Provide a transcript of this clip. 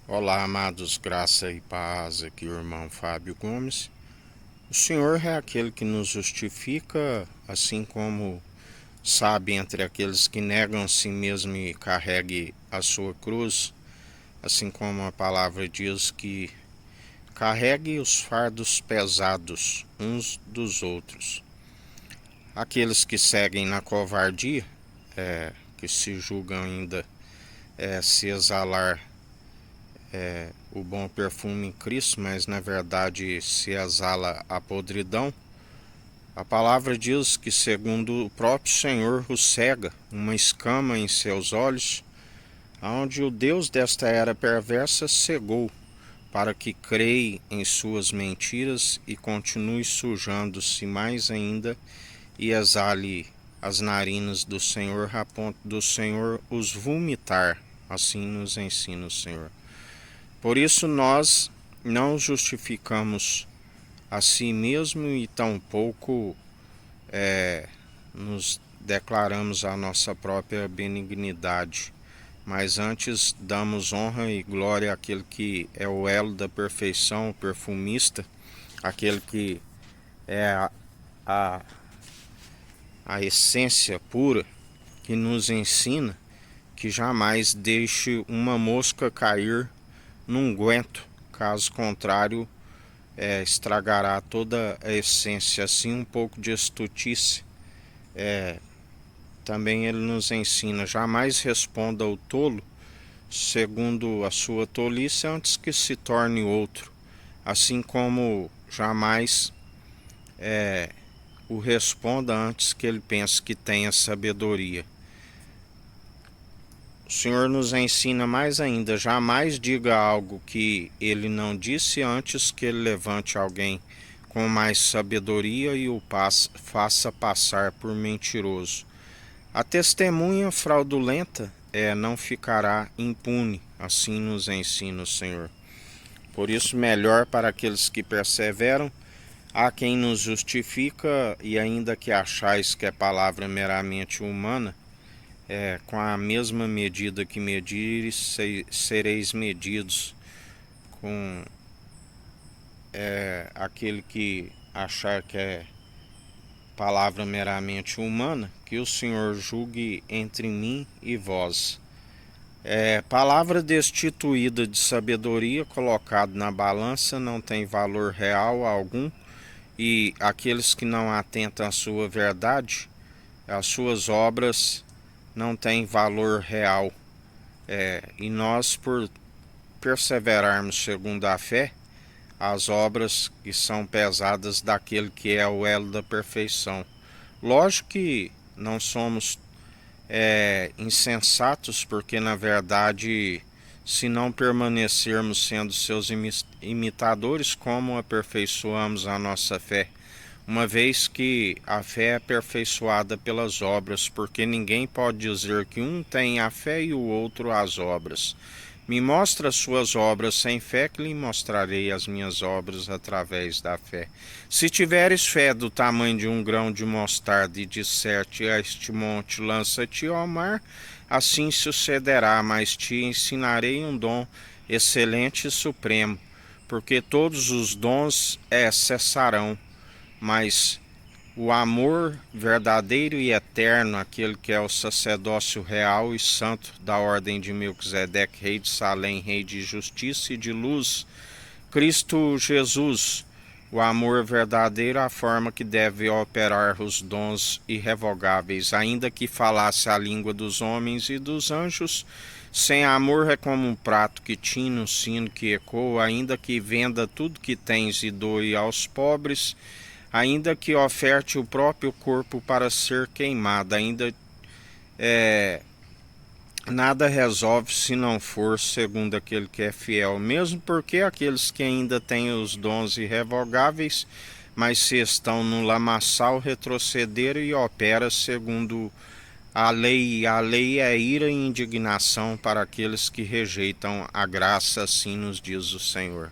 Olá, amados, graça e paz, aqui o irmão Fábio Gomes. O Senhor é aquele que nos justifica, assim como sabe entre aqueles que negam a si mesmo e carregue a sua cruz, assim como a palavra diz que carregue os fardos pesados uns dos outros. Aqueles que seguem na covardia, que se julgam ainda se exalar o bom perfume em Cristo, mas na verdade se exala a podridão. A palavra diz que, segundo o próprio Senhor, o cega uma escama em seus olhos, aonde o Deus desta era perversa cegou, para que creia em suas mentiras e continue sujando-se mais ainda e exale as narinas do Senhor, a ponto do Senhor os vomitar. Assim nos ensina o Senhor. Por isso nós não justificamos a si mesmo e tampouco nos declaramos a nossa própria benignidade, mas antes damos honra e glória àquele que é o elo da perfeição, o perfumista, aquele que é a, a essência pura, que nos ensina que jamais deixe uma mosca cair num guento, caso contrário, estragará toda a essência. Assim, um pouco de estutice. Também ele nos ensina: jamais responda ao tolo segundo a sua tolice antes que se torne outro, assim como jamais o responda antes que ele pense que tenha sabedoria. O Senhor nos ensina mais ainda: jamais diga algo que ele não disse antes que ele levante alguém com mais sabedoria e o faça passar por mentiroso. A testemunha fraudulenta não ficará impune, assim nos ensina o Senhor. Por isso, melhor para aqueles que perseveram, há quem nos justifica, e ainda que achais que é palavra meramente humana, com a mesma medida que medires, sereis medidos. Com aquele que achar que é palavra meramente humana, que o Senhor julgue entre mim e vós. Palavra destituída de sabedoria, colocado na balança, não tem valor real algum, e aqueles que não atentam à sua verdade, as suas obras não têm valor real. E nós, por perseverarmos segundo a fé, as obras que são pesadas daquele que é o elo da perfeição. Lógico que não somos insensatos, porque na verdade, se não permanecermos sendo seus imitadores, como aperfeiçoamos a nossa fé? Uma vez que a fé é aperfeiçoada pelas obras, porque ninguém pode dizer que um tem a fé e o outro as obras. Me mostra as suas obras sem fé, que lhe mostrarei as minhas obras através da fé. Se tiveres fé do tamanho de um grão de mostarda e disser-te a este monte, lança-te ao mar, assim sucederá, mas te ensinarei um dom excelente e supremo, porque todos os dons cessarão, mas o amor verdadeiro e eterno, aquele que é o sacerdócio real e santo da ordem de Melquisedeque, rei de Salém, rei de justiça e de luz, Cristo Jesus, o amor verdadeiro, a forma que deve operar os dons irrevogáveis, ainda que falasse a língua dos homens e dos anjos, sem amor é como um prato que tina, um sino que ecoa, ainda que venda tudo que tens e doe aos pobres, ainda que oferte o próprio corpo para ser queimado, ainda nada resolve se não for segundo aquele que é fiel, mesmo porque aqueles que ainda têm os dons irrevogáveis, mas se estão no lamaçal, retrocederam e opera segundo a lei, e a lei é ira e indignação para aqueles que rejeitam a graça, assim nos diz o Senhor.